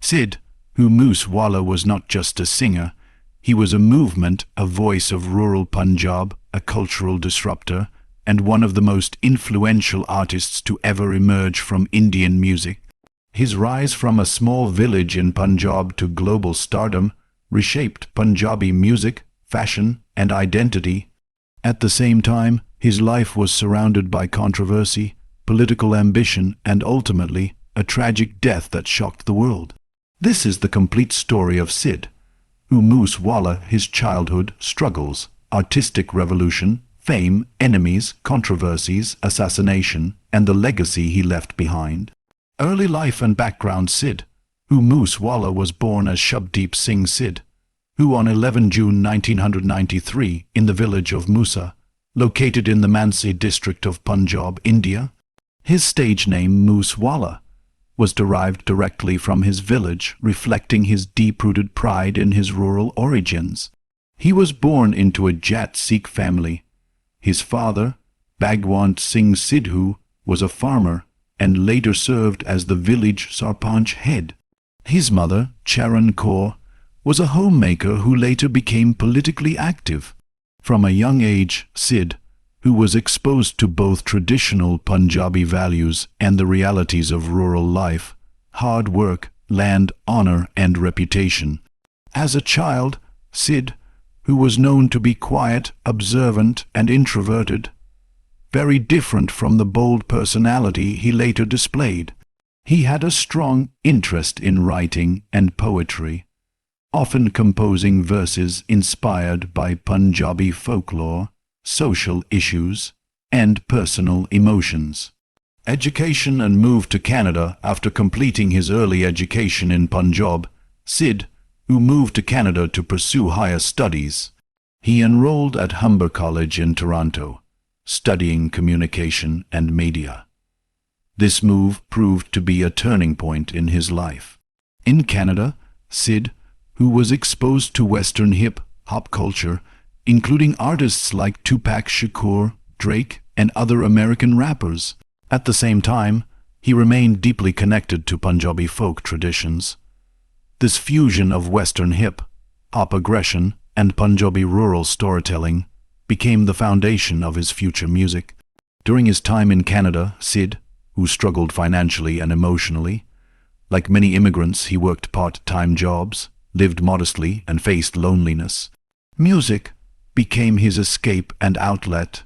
Sidhu Moose Wala was not just a singer, he was a movement, a voice of rural Punjab, a cultural disruptor, and one of the most influential artists to ever emerge from Indian music. His rise from a small village in Punjab to global stardom reshaped Punjabi music, fashion, and identity. At the same time, his life was surrounded by controversy, political ambition, and ultimately, a tragic death that shocked the world. This is the complete story of Sidhu Moose Wala, his childhood, struggles, artistic revolution, fame, enemies, controversies, assassination, and the legacy he left behind. Early life and background. Sidhu Moose Wala was born as Shubdeep Singh Sidhu on 11 June 1993 in the village of Musa, located in the Mansi district of Punjab, India. His stage name, Moose Wala, was derived directly from his village, reflecting his deep-rooted pride in his rural origins. He was born into a Jat Sikh family. His father, Bhagwant Singh Sidhu, was a farmer and later served as the village sarpanch head. His mother, Charan Kaur, was a homemaker who later became politically active. From a young age, Sidhu was exposed to both traditional Punjabi values and the realities of rural life, hard work, land, honor, and reputation. As a child, Sidhu was known to be quiet, observant, and introverted, very different from the bold personality he later displayed. He had a strong interest in writing and poetry, often composing verses inspired by Punjabi folklore, social issues, and personal emotions. Education and moved to Canada. After completing his early education in Punjab, Sidhu moved to Canada to pursue higher studies. He enrolled at Humber College in Toronto, studying communication and media. This move proved to be a turning point in his life. In Canada, Sidhu was exposed to Western hip-hop culture, including artists like Tupac Shakur, Drake, and other American rappers. At the same time, he remained deeply connected to Punjabi folk traditions. This fusion of Western hip-hop aggression and Punjabi rural storytelling became the foundation of his future music. During his time in Canada, Sidhu struggled financially and emotionally. Like many immigrants, he worked part-time jobs, lived modestly, and faced loneliness. Music became his escape and outlet.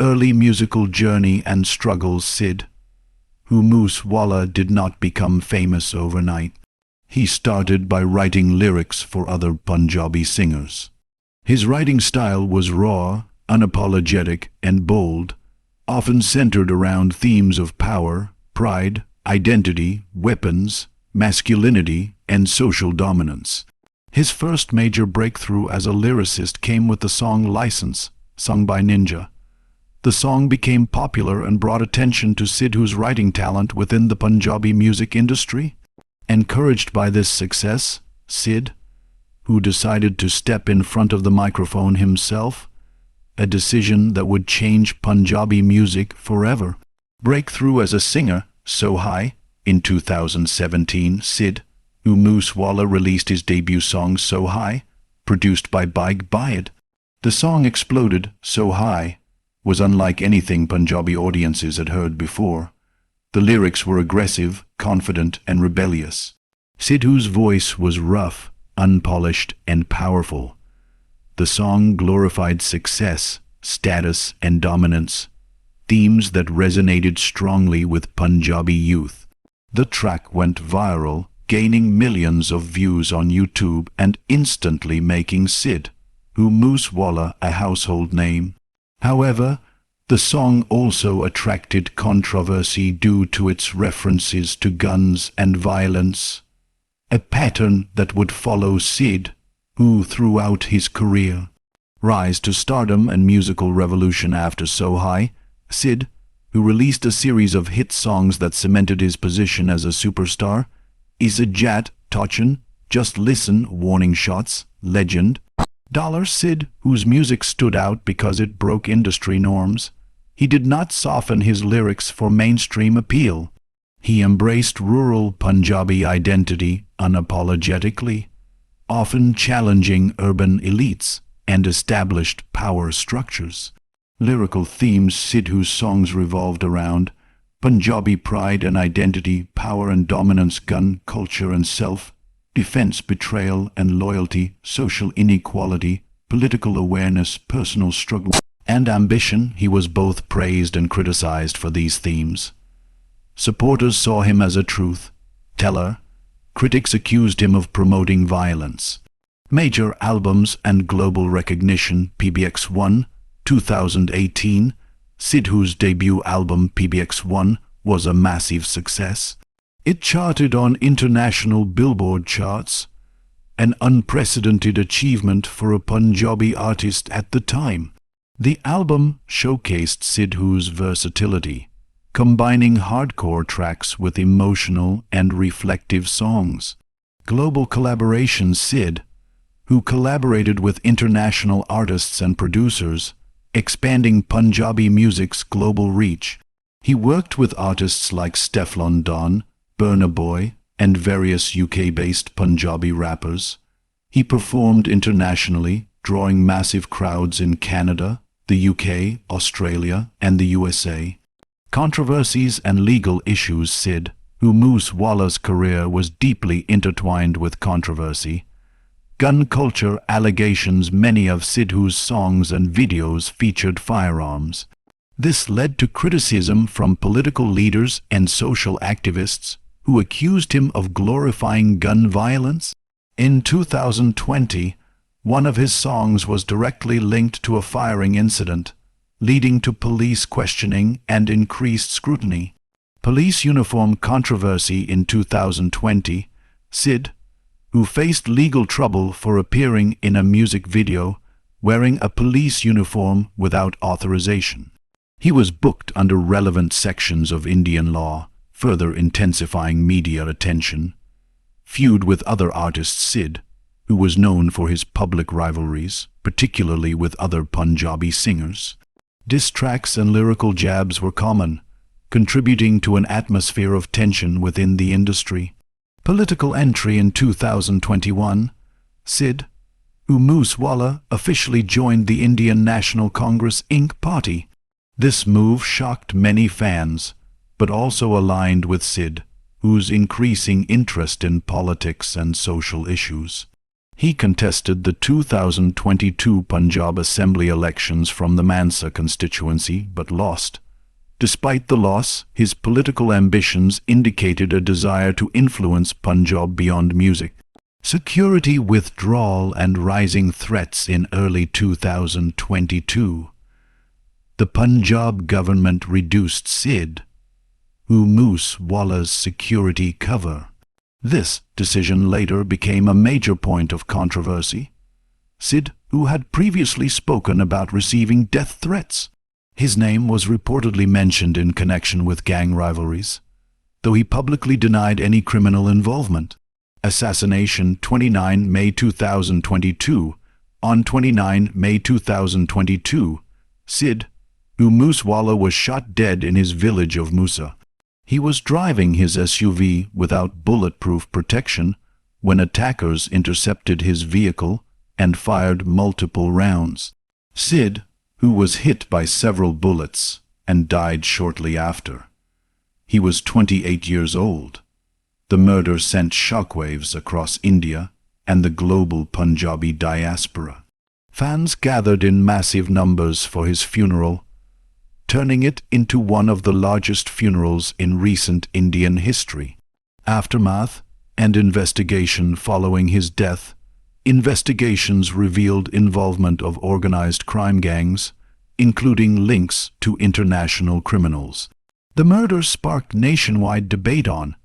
Early musical journey and struggles. Sidhu Moose Wala did not become famous overnight. He started by writing lyrics for other Punjabi singers. His writing style was raw, unapologetic, and bold, often centered around themes of power, pride, identity, weapons, masculinity, and social dominance. His first major breakthrough as a lyricist came with the song License, sung by Ninja. The song became popular and brought attention to Sidhu's writing talent within the Punjabi music industry. Encouraged by this success, Sidhu decided to step in front of the microphone himself, a decision that would change Punjabi music forever. Breakthrough as a singer. So High. In 2017, Sidhu Moose Wala released his debut song So High, produced by Big Bayad. The song exploded. So High was unlike anything Punjabi audiences had heard before. The lyrics were aggressive, confident, and rebellious. Sidhu's voice was rough, unpolished, and powerful. The song glorified success, status, and dominance, themes that resonated strongly with Punjabi youth. The track went viral, gaining millions of views on YouTube and instantly making Sidhu Moose Wala a household name. However, the song also attracted controversy due to its references to guns and violence, a pattern that would follow Sidhu throughout his career. Rise to stardom and musical revolution. After So High, Sidhu released a series of hit songs that cemented his position as a superstar. Isa Jat, Tochin, Just Listen, Warning Shots, Legend. Sidhu's music stood out because it broke industry norms. He did not soften his lyrics for mainstream appeal. He embraced rural Punjabi identity unapologetically, often challenging urban elites and established power structures. Lyrical themes Sidhu's songs revolved around: Punjabi pride and identity, power and dominance, gun culture and self-defense, betrayal and loyalty, social inequality, political awareness, personal struggle, and ambition. He was both praised and criticized for these themes. Supporters saw him as a truth teller. Critics accused him of promoting violence. Major albums and global recognition: PBX1, 2018. Sidhu's debut album PBX1 was a massive success. It charted on international Billboard charts, an unprecedented achievement for a Punjabi artist at the time. The album showcased Sidhu's versatility, combining hardcore tracks with emotional and reflective songs. Global collaborations: Sid, who collaborated with international artists and producers, expanding Punjabi music's global reach. He worked with artists like Stefflon Don, Burna Boy, and various UK-based Punjabi rappers. He performed internationally, drawing massive crowds in Canada, the UK, Australia, and the USA. Controversies and legal issues: Sidhu Moose Wala's career was deeply intertwined with controversy. Gun culture allegations: many of Sidhu's songs and videos featured firearms. This led to criticism from political leaders and social activists, who accused him of glorifying gun violence. In 2020, one of his songs was directly linked to a firing incident, leading to police questioning and increased scrutiny. Police uniform controversy: in 2020, Sid, who faced legal trouble for appearing in a music video wearing a police uniform without authorization. He was booked under relevant sections of Indian law, further intensifying media attention. Feud with other artists: Sid, who was known for his public rivalries, particularly with other Punjabi singers. Diss tracks and lyrical jabs were common, contributing to an atmosphere of tension within the industry. Political entry: in 2021, Sidhu Moose Wala officially joined the Indian National Congress Inc. party. This move shocked many fans, but also aligned with Sidhu's increasing interest in politics and social issues. He contested the 2022 Punjab Assembly elections from the Mansa constituency, but lost. Despite the loss, his political ambitions indicated a desire to influence Punjab beyond music. Security withdrawal and rising threats: in early 2022, the Punjab government reduced Sidhu Moose Wala's security cover. This decision later became a major point of controversy. Sidhu had previously spoken about receiving death threats. His name was reportedly mentioned in connection with gang rivalries, though he publicly denied any criminal involvement. Assassination: 29 May 2022. On 29 May 2022, Sidhu Moose Wala was shot dead in his village of Musa. He was driving his SUV without bulletproof protection when attackers intercepted his vehicle and fired multiple rounds. Sidhu was hit by several bullets and died shortly after. He was 28 years old. The murder sent shockwaves across India and the global Punjabi diaspora. Fans gathered in massive numbers for his funeral, turning it into one of the largest funerals in recent Indian history. Aftermath and investigation: following his death, investigations revealed involvement of organized crime gangs, including links to international criminals. The murder sparked nationwide debate on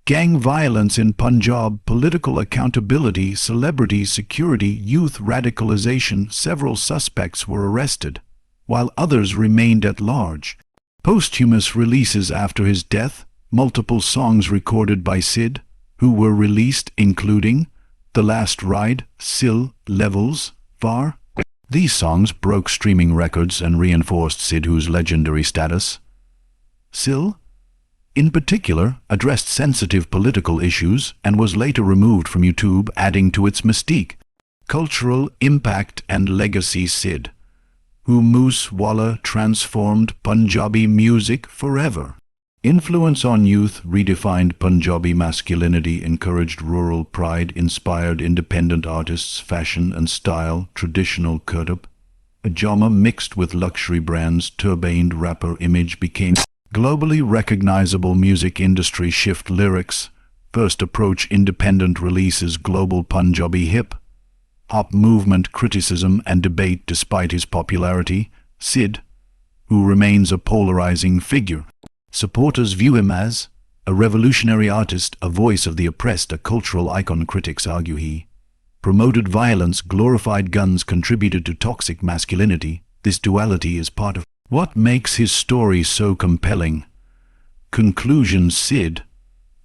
gang violence in Punjab, political accountability, celebrity security, youth radicalization. Several suspects were arrested, while others remained at large. Posthumous releases: after his death, multiple songs recorded by Sidhu were released, including The Last Ride, Sil, Levels, Var. These songs broke streaming records and reinforced Sidhu's legendary status. Sil in particular, addressed sensitive political issues and was later removed from YouTube, adding to its mystique. Cultural impact and legacy. Sidhu Moose Wala transformed Punjabi music forever. Influence on youth: redefined Punjabi masculinity, encouraged rural pride, inspired independent artists, fashion and style, traditional kurta pajama mixed with luxury brands, turbaned rapper image became globally recognizable. Music industry shift: lyrics first approach independent releases, global Punjabi hip-hop movement, criticism and debate. Despite his popularity, Sidhu, who remains a polarizing figure, supporters view him as a revolutionary artist, a voice of the oppressed, a cultural icon. Critics argue he promoted violence, glorified guns, contributed to toxic masculinity. This duality is part of what makes his story so compelling. Conclusion: Sidhu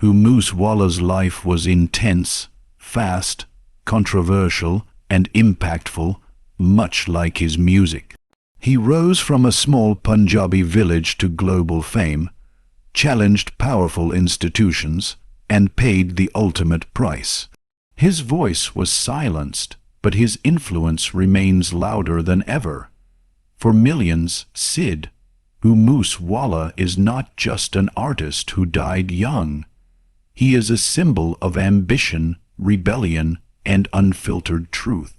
Moose Wala's life was intense, fast, controversial, and impactful, much like his music. He rose from a small Punjabi village to global fame, challenged powerful institutions, and paid the ultimate price. His voice was silenced, but his influence remains louder than ever. For millions, Sidhu Moose Wala is not just an artist who died young. He is a symbol of ambition, rebellion, and unfiltered truth.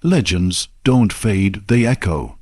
Legends don't fade, they echo.